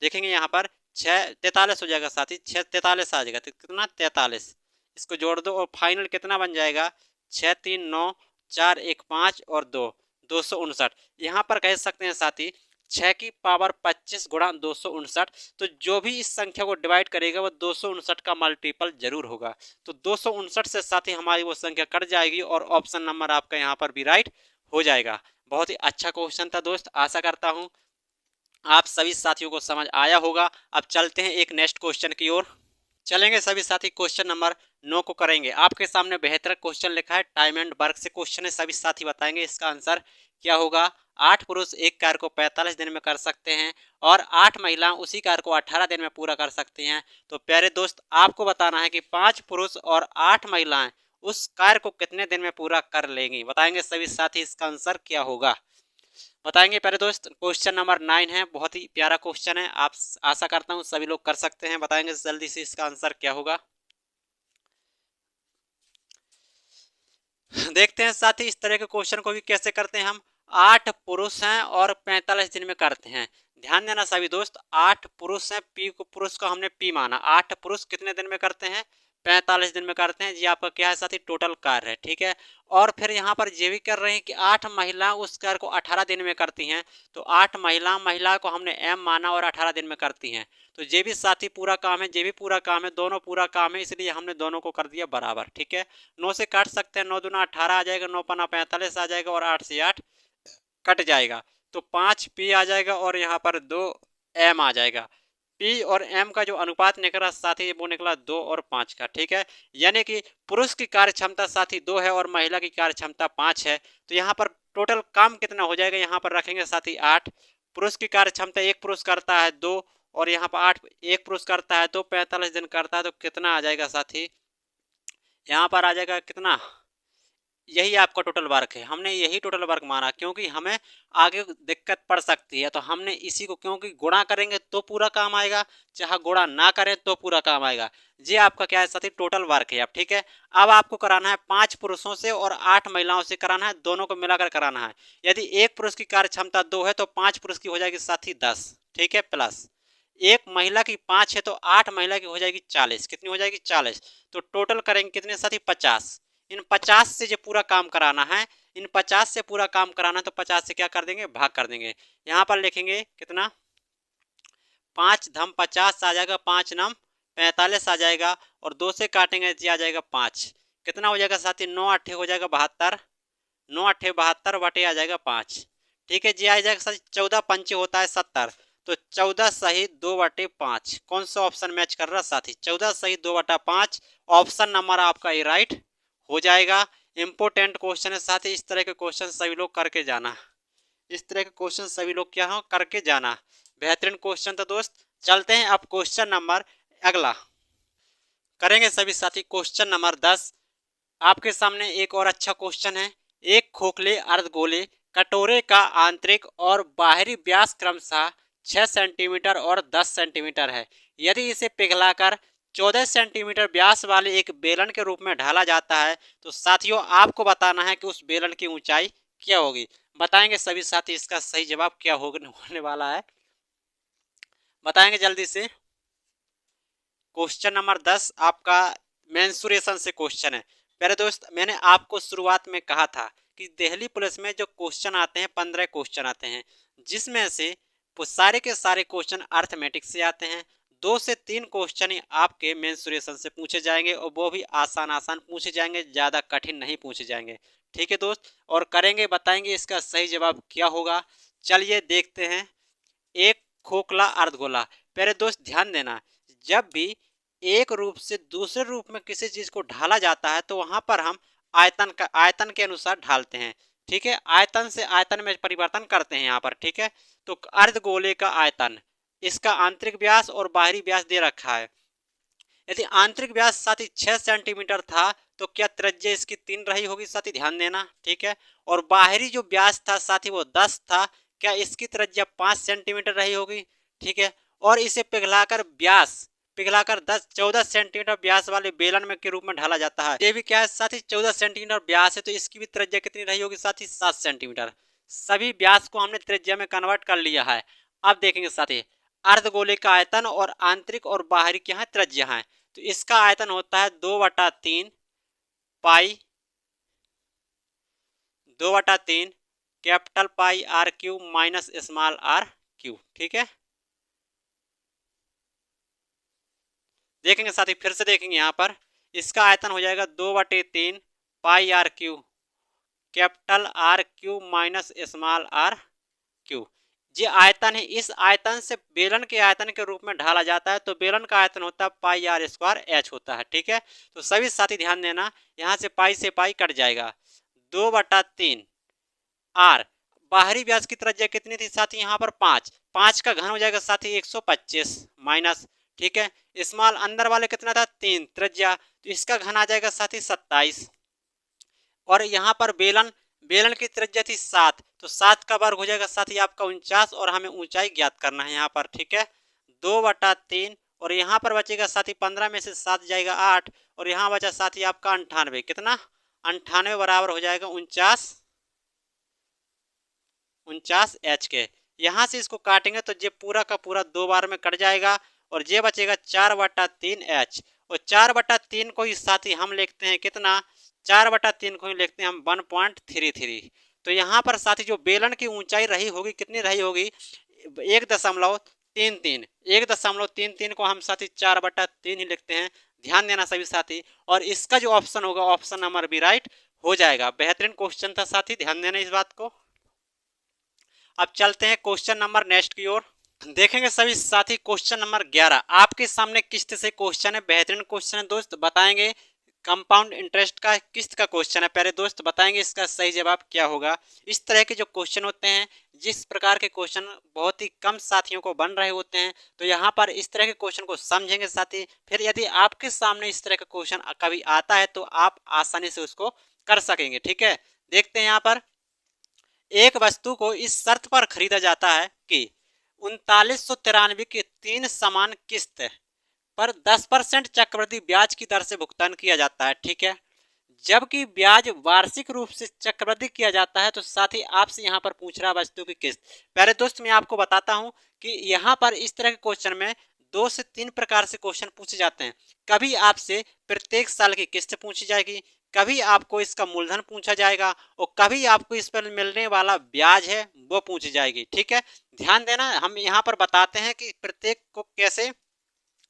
देखेंगे यहाँ पर 6 43 हो जाएगा साथी, 6 43 आ जाएगा तो कितना 43, इसको जोड़ दो और फाइनल कितना बन जाएगा 6 3 9 4 1 5 और 2 259। यहाँ पर कह सकते हैं साथी 6 की पावर 25 गुणा 259। तो जो भी इस संख्या को डिवाइड करेगा वो 259 का मल्टीपल जरूर होगा। तो 259 से साथी हमारी वो संख्या कट जाएगी और ऑप्शन नंबर आपका यहाँ पर भी राइट हो जाएगा। बहुत ही अच्छा क्वेश्चन था दोस्त, आशा करता हूँ आप सभी साथियों को समझ आया होगा। अब चलते हैं एक नेक्स्ट क्वेश्चन की ओर। चलेंगे सभी साथी, क्वेश्चन नंबर 9 को करेंगे। आपके सामने बेहतर क्वेश्चन लिखा है, टाइम एंड वर्क से क्वेश्चन है, सभी साथी बताएंगे इसका आंसर क्या होगा। 8 पुरुष एक कार्य को 45 दिन में कर सकते हैं और 8 महिलाएं उसी कार्य को 18 दिन में पूरा कर सकती हैं। तो प्यारे दोस्त आपको बताना है कि 5 पुरुष और 8 महिलाएं उस कार्य को कितने दिन में पूरा कर लेंगी। बताएंगे सभी साथी इसका आंसर क्या होगा, बताएंगे प्यारे दोस्त। क्वेश्चन नंबर 9 है, बहुत ही प्यारा क्वेश्चन है, आप आशा करता हूँ सभी लोग कर सकते हैं। बताएंगे जल्दी से इसका आंसर क्या होगा। देखते हैं साथी इस तरह के क्वेश्चन को भी कैसे करते हैं हम। 8 पुरुष हैं और 45 दिन में करते हैं। ध्यान देना सभी दोस्त, 8 पुरुष हैं, पी को पुरुष को हमने पी माना। 8 पुरुष कितने दिन में करते हैं, 45 दिन में करते हैं। जी आपका क्या है साथी, टोटल कार्य है, ठीक है। और फिर यहाँ पर ये भी कर रहे हैं कि 8 महिला उस कार्य को 18 दिन में करती हैं। तो 8 महिला को हमने एम माना और 18 दिन में करती हैं। तो ये भी साथी पूरा काम है, ये भी पूरा काम है, दोनों पूरा काम है, इसलिए हमने दोनों को कर दिया बराबर, ठीक है। 9 से काट सकते हैं, 9 दूना 18 आ जाएगा, 9 पन्ना 45 आ जाएगा और 8 से 8 कट जाएगा। तो 5 पी आ जाएगा और यहाँ पर 2 एम आ जाएगा। पी और एम का जो अनुपात निकला साथी वो निकला 2 और 5 का, ठीक है। यानी कि पुरुष की कार्य क्षमता साथी 2 है और महिला की कार्य क्षमता 5 है। तो यहाँ पर टोटल काम कितना हो जाएगा, यहाँ पर रखेंगे साथी 8। पुरुष की कार्य क्षमता, एक पुरुष करता है 2 और यहाँ पर 8, एक पुरुष करता है तो 45 दिन करता है। तो कितना आ जाएगा साथी, यहाँ पर आ जाएगा कितना, यही आपका टोटल वर्क है। हमने यही टोटल वर्क माना क्योंकि हमें आगे दिक्कत पड़ सकती है, तो हमने इसी को, क्योंकि गुणा करेंगे तो पूरा काम आएगा, चाहे गुणा ना करें तो पूरा काम आएगा। ये आपका क्या है साथी, टोटल वर्क है। अब ठीक है, अब आपको कराना है 5 पुरुषों से और 8 महिलाओं से कराना है, दोनों को मिलाकर कराना है। यदि एक पुरुष की कार्य क्षमता 2 है तो 5 पुरुष की हो जाएगी साथी 10, ठीक है, प्लस एक महिला की 5 है तो 8 महिला की हो जाएगी 40। कितनी हो जाएगी, 40। तो टोटल करेंगे कितने साथी, 50। इन 50 से जो पूरा काम कराना है, इन 50 से पूरा काम कराना है तो 50 से क्या कर देंगे, भाग कर देंगे। यहाँ पर लिखेंगे कितना, 5 धम 50 आ जाएगा, 5 नम 45 आ जाएगा और 2 से काटेंगे जी आ जाएगा 5। कितना हो जाएगा साथी, 9 अट्ठे हो जाएगा 72, 9 अट्ठे 72 बटे आ जाएगा 5, ठीक है जी। आ जाएगा साथी 14 पंचे होता है 70। तो 14 सही 2 बटे 5, कौन सा ऑप्शन मैच कर रहा है साथी, 14 सही 2 बटा 5। ऑप्शन नंबर आपका ये राइट हो जाएगा। इंपोर्टेंट क्वेश्चन है साथी, इस तरह के क्वेश्चन सभी लोग करके जाना, इस तरह के क्वेश्चन सभी लोग क्या हो करके जाना। बेहतरीन क्वेश्चन था दोस्त। चलते हैं अब क्वेश्चन नंबर अगला करेंगे सभी साथी, क्वेश्चन नंबर 10। आपके सामने एक और अच्छा क्वेश्चन है। एक खोखले अर्धगोले कटोरे का आंतरिक और बाहरी व्यास क्रमशः 6 सेंटीमीटर और 10 सेंटीमीटर है। यदि इसे पिघलाकर 14 सेंटीमीटर व्यास वाले एक बेलन के रूप में ढाला जाता है तो साथियों आपको बताना है कि उस बेलन की ऊंचाई क्या होगी। बताएंगे सभी साथी इसका सही जवाब क्या होने वाला है, बताएंगे जल्दी से। क्वेश्चन नंबर 10 आपका मेंसुरेशन से क्वेश्चन है। प्यारे दोस्त मैंने आपको शुरुआत में कहा था कि दिल्ली पुलिस में जो क्वेश्चन आते हैं 15 क्वेश्चन आते हैं, जिसमें से सारे के सारे क्वेश्चन अर्थमेटिक से आते हैं। 2 से 3 क्वेश्चन ही आपके मेंसुरेशन से पूछे जाएंगे और वो भी आसान आसान पूछे जाएंगे, ज़्यादा कठिन नहीं पूछे जाएंगे, ठीक है दोस्त। और करेंगे, बताएंगे इसका सही जवाब क्या होगा। चलिए देखते हैं। एक खोखला अर्धगोला, प्यारे दोस्त ध्यान देना, जब भी एक रूप से दूसरे रूप में किसी चीज को ढाला जाता है तो वहां पर हम आयतन के अनुसार ढालते हैं, ठीक है। आयतन से आयतन में परिवर्तन करते हैं यहाँ पर, ठीक है। तो अर्धगोले का आयतन, इसका आंतरिक व्यास और बाहरी व्यास दे रखा है। यदि आंतरिक व्यास साथी 6 सेंटीमीटर था तो क्या त्रिज्या इसकी 3 रही होगी साथी, ध्यान देना, ठीक है। और बाहरी जो व्यास था साथी वो 10 था, क्या इसकी त्रिज्या 5 सेंटीमीटर रही होगी, ठीक है। और इसे पिघलाकर 14 सेंटीमीटर व्यास वाले बेलन में के रूप में ढाला जाता है। ये भी क्या है साथी, 14 सेंटीमीटर व्यास है तो इसकी भी त्रिज्या कितनी रही होगी साथी, 7 सेंटीमीटर। सभी व्यास को हमने त्रिज्या में कन्वर्ट कर लिया है। अब देखेंगे साथी, अर्धगोले का आयतन और आंतरिक और बाहरी क्या है, त्रिज्या है। तो इसका आयतन होता है 2/3 pi 2/3 capital pi are cube minus small are cube. ठीक है, देखेंगे साथी, फिर से देखेंगे यहाँ पर इसका आयतन हो जाएगा 2/3 pi are cube capital R cube minus small are cube. ये आयतन है, इस आयतन से बेलन के आयतन के रूप में ढाला जाता है, तो बेलन का आयतन होता है पाई आर स्क्वायर एच होता है। ठीक है, तो सभी साथी ध्यान देना, यहाँ से पाई कट जाएगा, 2/3 आर, बाहरी व्यास की त्रिज्या कितनी थी साथी, यहाँ पर 5, 5 का घन हो जाएगा साथी 125 माइनस, ठीक है, स्मॉल अंदर वाले कितना था 3 त्रिज्या, तो इसका घन आ जाएगा साथी 27, और यहाँ पर बेलन बेलन की त्रिज्या थी 7, तो 7 का वर्ग हो जाएगा साथी आपका 49, और हमें ऊंचाई ज्ञात करना है यहाँ पर। ठीक है, 2/3, और यहाँ पर बचेगा साथी 15 में से 7 जाएगा 8, और यहाँ बचा साथी आपका 98, कितना 98 बराबर हो जाएगा 49 एच के। यहाँ से इसको काटेंगे तो ये पूरा का पूरा 2 बार में कट जाएगा, और ये बचेगा 4/3 एच, और 4/3 को ही साथी हम लिखते हैं कितना, 4/3 को ही लिखते हैं हम 1.33। तो यहाँ पर साथी जो बेलन की ऊंचाई रही होगी कितनी रही होगी, 1.33, 1.33 को हम साथी 4/3 ही लिखते हैं। ध्यान देना सभी साथी, और इसका जो ऑप्शन होगा ऑप्शन नंबर बी राइट हो जाएगा। बेहतरीन क्वेश्चन था साथी, ध्यान देना इस बात को। अब चलते हैं क्वेश्चन नंबर नेक्स्ट की ओर, देखेंगे सभी साथी क्वेश्चन नंबर 11 आपके सामने किस्त से क्वेश्चन है, बेहतरीन क्वेश्चन है दोस्त, बताएंगे कंपाउंड इंटरेस्ट का किस्त का क्वेश्चन है, प्यारे दोस्त बताएंगे इसका सही जवाब क्या होगा। इस तरह के जो क्वेश्चन होते हैं, जिस प्रकार के क्वेश्चन बहुत ही कम साथियों को बन रहे होते हैं, तो यहाँ पर इस तरह के क्वेश्चन को समझेंगे साथी, फिर यदि आपके सामने इस तरह का क्वेश्चन कभी आता है तो आप आसानी से उसको कर सकेंगे। ठीक है, देखते हैं यहाँ पर, एक वस्तु को इस शर्त पर खरीदा जाता है कि 3993 की 3 समान किस्त पर 10% चक्रवृद्धि ब्याज की दर से भुगतान किया जाता है। ठीक है, जबकि ब्याज वार्षिक रूप से चक्रवृद्धि किया जाता है, तो साथ ही आपसे यहाँ पर पूछ रहा है वस्तु की किस्त। पहले दोस्त मैं आपको बताता हूँ कि यहाँ पर इस तरह के क्वेश्चन में 2 से 3 प्रकार से क्वेश्चन पूछे जाते हैं। कभी आपसे प्रत्येक साल की किस्त पूछी जाएगी, कभी आपको इसका मूलधन पूछा जाएगा, और कभी आपको इस पर मिलने वाला ब्याज है वो पूछी जाएगी। ठीक है, ध्यान देना, हम यहाँ पर बताते हैं कि प्रत्येक को कैसे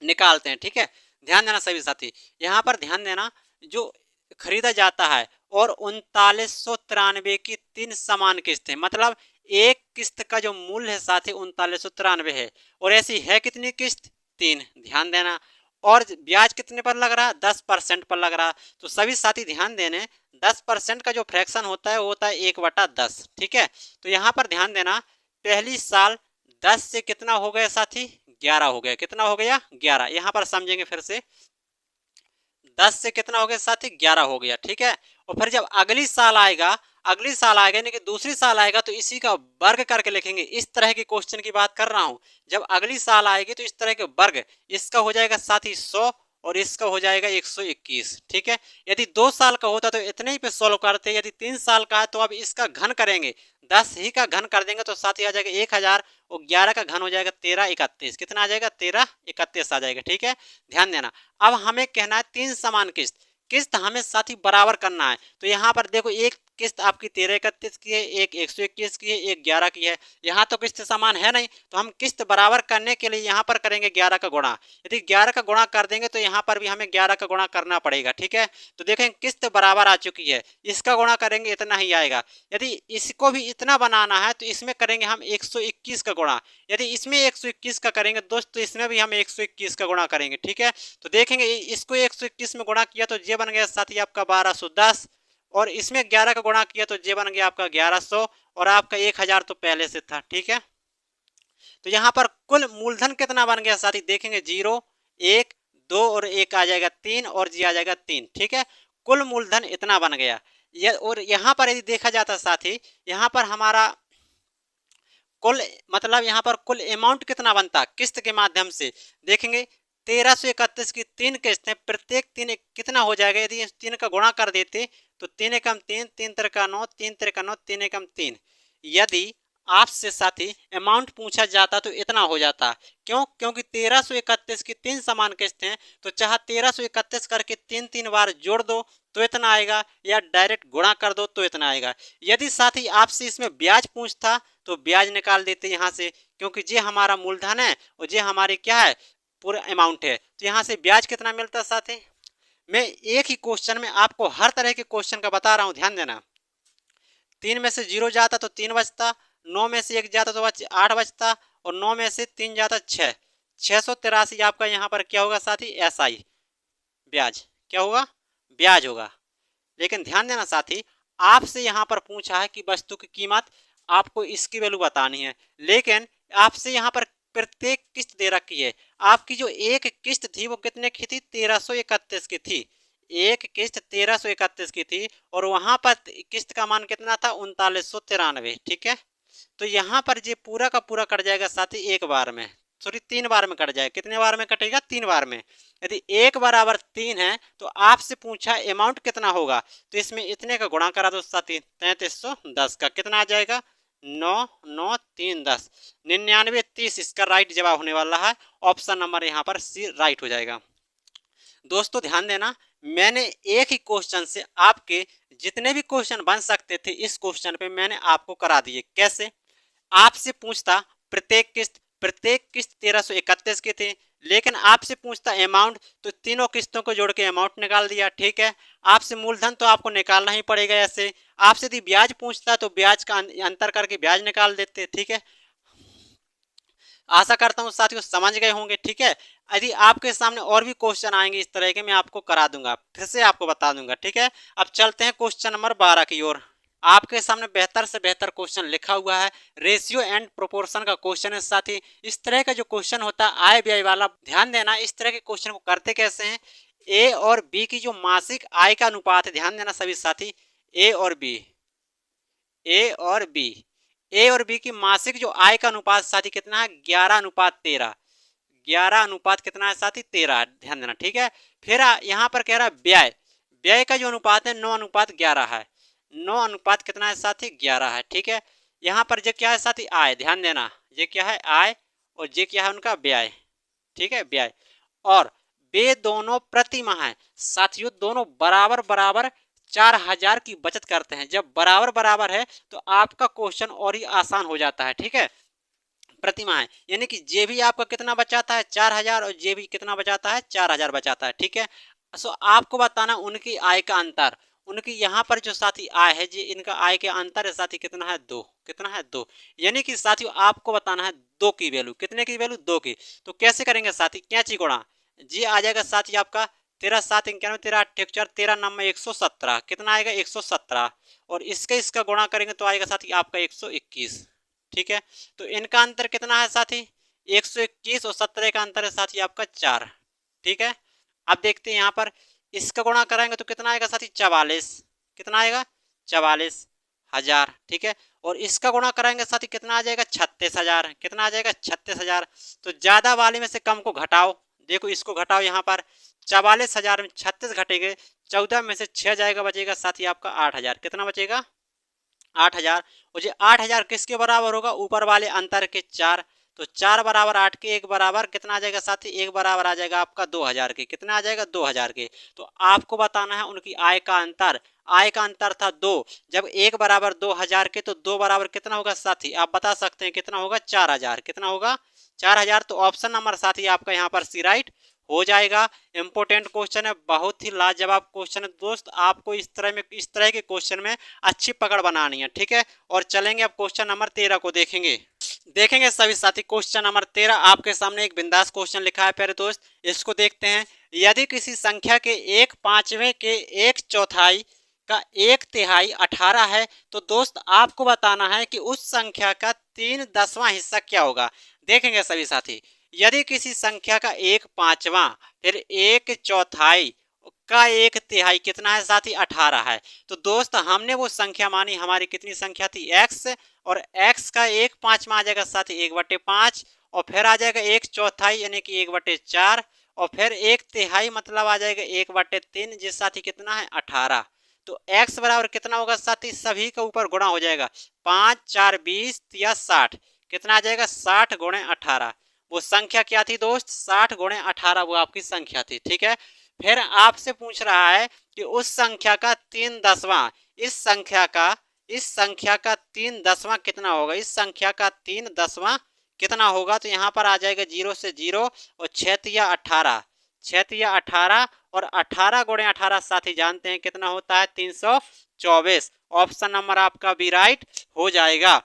निकालते हैं। ठीक है, ध्यान देना सभी साथी, यहाँ पर ध्यान देना, जो खरीदा जाता है और 3993 की 3 समान किस्तें, मतलब एक किस्त का जो मूल्य है साथी 3993 है, और ऐसी है कितनी किस्त 3, ध्यान देना, और ब्याज कितने पर लग रहा है 10% पर लग रहा। तो सभी साथी ध्यान देने, 10% का जो फ्रैक्शन होता है वो होता है 1/10। ठीक है, तो यहाँ पर ध्यान देना, पहली साल 10 से कितना हो गया साथी 11 हो गया, कितना हो गया 11, यहाँ पर समझेंगे फिर से, 10 से कितना हो गया साथी 11 हो गया। ठीक है, और फिर जब अगली साल आएगा यानी कि दूसरी साल आएगा, तो इसी का वर्ग करके लिखेंगे। इस तरह के क्वेश्चन की बात कर रहा हूं, जब अगली साल आएगी तो इस तरह के वर्ग, इसका हो जाएगा साथी 100 और इसका हो जाएगा 121। ठीक है, यदि 2 साल का होता तो इतने ही पे सोल्व करते, यदि 3 साल का है तो अब इसका घन करेंगे, 10 ही का घन कर देंगे तो साथी आ जाएगा 1000, और 11 का घन हो जाएगा 1331, कितना आ जाएगा 1331 आ जाएगा। ठीक है, ध्यान देना, अब हमें कहना है 3 समान किस्त हमें साथी बराबर करना है। तो यहाँ पर देखो, एक किस्त आपकी 1331 की है, एक 121 की है, एक 11 की है, यहाँ तो किस्त समान है नहीं, तो हम किस्त बराबर करने के लिए यहाँ पर करेंगे 11 का गुणा। यदि 11 का गुणा कर देंगे तो यहाँ पर भी हमें 11 का गुणा करना पड़ेगा। ठीक है, तो देखें किस्त बराबर आ चुकी है, इसका गुणा करेंगे इतना ही आएगा। यदि इसको भी इतना बनाना है तो इसमें करेंगे हम 121 का गुणा, यदि इसमें 121 का करेंगे दोस्त तो इसमें भी हम 121 का गुणा करेंगे। ठीक है, तो देखेंगे इसको 121 में गुणा किया तो ये बन गया साथी आपका 1210, और इसमें 11 का गुणा किया तो ये बन गया आपका 1100, और आपका 1000 तो पहले से था। ठीक है, तो यहाँ पर कुल मूलधन कितना बन गया साथी, देखेंगे 0 1 2 और 1 आ जाएगा 3, और जी आ जाएगा 3। ठीक है, कुल मूलधन इतना बन गया। और यहाँ पर यदि देखा जाता साथी, यहाँ पर हमारा कुल, मतलब यहाँ पर कुल अमाउंट कितना बनता किस्त के माध्यम से, देखेंगे 1331 की 3 किस्तें, प्रत्येक 3 कितना हो जाएगा, यदि इस 3 का गुणा कर देते तो 3 एकम 3, 3 त्रिका 9, 3 त्रिका 9, 3 एकम 3, यदि आपसे साथी अमाउंट पूछा जाता तो इतना हो जाता। क्यों? क्योंकि 1331 की 3 समान किस्त हैं, तो चाहे 1331 करके 3 बार जोड़ दो तो इतना आएगा, या डायरेक्ट गुणा कर दो तो इतना आएगा। यदि साथी आपसे इसमें ब्याज पूछता तो ब्याज निकाल देते यहाँ से, क्योंकि ये हमारा मूलधन है और ये हमारी क्या है, पूरा अमाउंट है। तो यहाँ से ब्याज कितना मिलता है साथी? मैं एक ही क्वेश्चन में आपको हर तरह के क्वेश्चन का बता रहा हूँ, ध्यान देना। 3 में से 0 जाता तो 3 बचता, 9 में से 1 जाता तो 8 बचता, और 9 में से 3 जाता 6। 683 आपका यहाँ पर क्या होगा साथी? एसआई ब्याज। क्या होगा? ब्याज होगा। लेकिन ध्यान देना साथी, आपसे यहाँ पर पूछा है कि वस्तु की कीमत, आपको इसकी वैल्यू बतानी है, लेकिन आपसे यहाँ पर प्रत्येक किस्त दे रखी है। आपकी जो एक किस्त थी वो कितने की थी? 1331 की थी। एक किस्त 1331 की थी, और वहां पर किस्त का मान कितना था? 3993। ठीक है, तो यहाँ पर ये पूरा का पूरा कट जाएगा साथी एक बार में, सॉरी 3 बार में कट जाएगा। कितने बार में कटेगा? 3 बार में। यदि 1 बराबर 3 है तो आपसे पूछा अमाउंट कितना होगा, तो इसमें इतने का गुणा करा दो साथी, 3310 का कितना आ जाएगा? 9 9 3 10, 99 30 इसका राइट जवाब होने वाला है। ऑप्शन नंबर यहाँ पर सी राइट हो जाएगा। दोस्तों ध्यान देना, मैंने एक ही क्वेश्चन से आपके जितने भी क्वेश्चन बन सकते थे इस क्वेश्चन पे मैंने आपको करा दिए। कैसे? आपसे पूछता प्रत्येक किस्त 1331 के थे, लेकिन आपसे पूछता अमाउंट, तो तीनों किस्तों को जोड़ के अमाउंट निकाल दिया। ठीक है, आपसे मूलधन तो आपको निकालना ही पड़ेगा ऐसे। आपसे यदि ब्याज पूछता तो ब्याज का अंतर करके ब्याज निकाल देते। ठीक है, आशा करता हूँ साथियों समझ गए होंगे। ठीक है, यदि आपके सामने और भी क्वेश्चन आएंगे इस तरह के, मैं आपको करा दूंगा, फिर से आपको बता दूंगा। ठीक है, अब चलते हैं क्वेश्चन नंबर 12 की ओर। आपके सामने बेहतर से बेहतर क्वेश्चन लिखा हुआ है, रेशियो एंड प्रोपोर्शन का क्वेश्चन है साथी। इस तरह का जो क्वेश्चन होता है आय व्यय वाला, ध्यान देना इस तरह के क्वेश्चन को करते कैसे हैं। ए और बी की जो मासिक आय का अनुपात है, ध्यान देना सभी साथी, ए और बी, ए और बी, ए और बी की मासिक जो आय का अनुपात साथी कितना है? 11:13। 11 कितना है साथी? 13। ध्यान देना। ठीक है, फिर यहाँ पर कह रहा है व्यय, व्यय का जो अनुपात है 9:11 है। 9 कितना है साथी? 11 है। ठीक है, यहाँ पर ये क्या है साथी? आय। ध्यान देना, ये क्या है? आय, और ये क्या है उनका? व्यय। ठीक है, व्यय। और वे दोनों प्रति माह है साथियों, दोनों बराबर बराबर 4000 की बचत करते हैं। जब बराबर बराबर है तो आपका क्वेश्चन और ही आसान हो जाता है। ठीक है, प्रतिमा है, यानी कि जे भी आपका कितना बचाता है? 4000, और जे भी कितना बचाता है? 4000 बचाता है। ठीक है, सो आपको बताना उनकी आय का अंतर। उनकी यहाँ पर जो साथी आय है जी, इनका आय के अंतर है साथी कितना है? 2। कितना है? 2। यानी कि साथियों आपको बताना है 2 की वैल्यू। कितने की वैल्यू? 2 की। तो कैसे करेंगे साथी? कैंची गुणा, जी आ जाएगा साथी आपका 13 7 91, 13 8 4, 13 9 117। कितना आएगा? 117। और इसका गुणा करेंगे तो आएगा साथी आपका 121। ठीक है, तो इनका अंतर कितना है साथी? 121, और 17 का अंतर है साथी आपका 4। ठीक है, अब देखते हैं यहाँ पर इसका गुणा कराएंगे तो कितना आएगा साथी? 44। कितना आएगा? 44,000। ठीक है, और इसका गुणा कराएंगे साथी कितना आ जाएगा? 36,000। कितना आ जाएगा? 36,000। तो ज्यादा वाले में से कम को घटाओ, देखो इसको घटाओ, यहाँ पर 44,000 में 36 घटेंगे, 14 में से 6 जाएगा, बचेगा साथी आपका 8,000। कितना बचेगा? 8,000। और ये 8,000 किसके बराबर होगा? ऊपर वाले अंतर के 4। तो 4 बराबर 8 के, 1 बराबर कितना आ जाएगा साथी? 1 बराबर आ जाएगा आपका 2000 के। कितना आ जाएगा? 2000 के। तो आपको बताना है उनकी आय का अंतर। आय का अंतर था 2, जब 1 बराबर 2000 के, तो 2 बराबर कितना होगा साथी? आप बता सकते हैं कितना होगा? 4000। कितना होगा? 4000। तो ऑप्शन नंबर साथी आपका यहाँ पर सी राइट हो जाएगा। इंपोर्टेंट क्वेश्चन है, बहुत ही लाजवाब क्वेश्चन है दोस्त। आपको इस तरह के क्वेश्चन में अच्छी पकड़ बनानी है। ठीक है, और चलेंगे अब क्वेश्चन नंबर 13 को देखेंगे सभी साथी। क्वेश्चन नंबर 13 आपके सामने एक बिंदास क्वेश्चन लिखा है प्यारे दोस्त, इसको देखते हैं। यदि किसी संख्या के 1/5 के 1/4 का 1/3 18 है, तो दोस्त आपको बताना है कि उस संख्या का 3/10वां हिस्सा क्या होगा। देखेंगे सभी साथी, यदि किसी संख्या का 1/5वां फिर 1/4 का 1/3 कितना है साथी? 18 है। तो दोस्त हमने वो संख्या मानी, हमारी कितनी संख्या थी? x, और x का 1/5वां आ जाएगा साथी 1/5, और फिर आ जाएगा 1/4 यानी कि 1/4, और फिर 1/3 मतलब आ जाएगा 1/3, जिस साथी कितना है? 18। तो x बराबर कितना होगा साथी, सभी के ऊपर गुणा हो जाएगा, 5 4 20 या 60, कितना आ जाएगा 60 गुणे 18। वो संख्या क्या थी दोस्त, 60 गुणे 18 वो आपकी संख्या थी। ठीक है, फिर आपसे पूछ रहा है कि उस संख्या का 3/10, इस संख्या का 3/10 कितना होगा, इस संख्या का 3/10 कितना होगा। तो यहाँ पर आ जाएगा 0 से 0 और 6 तिया 18, 6 तिया 18 और 18 गुणे 18 साथी जानते हैं कितना होता है 324। ऑप्शन नंबर आपका बी राइट हो जाएगा।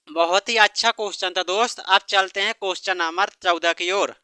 बहुत ही अच्छा क्वेश्चन था दोस्त। अब चलते हैं क्वेश्चन नंबर 14 की ओर।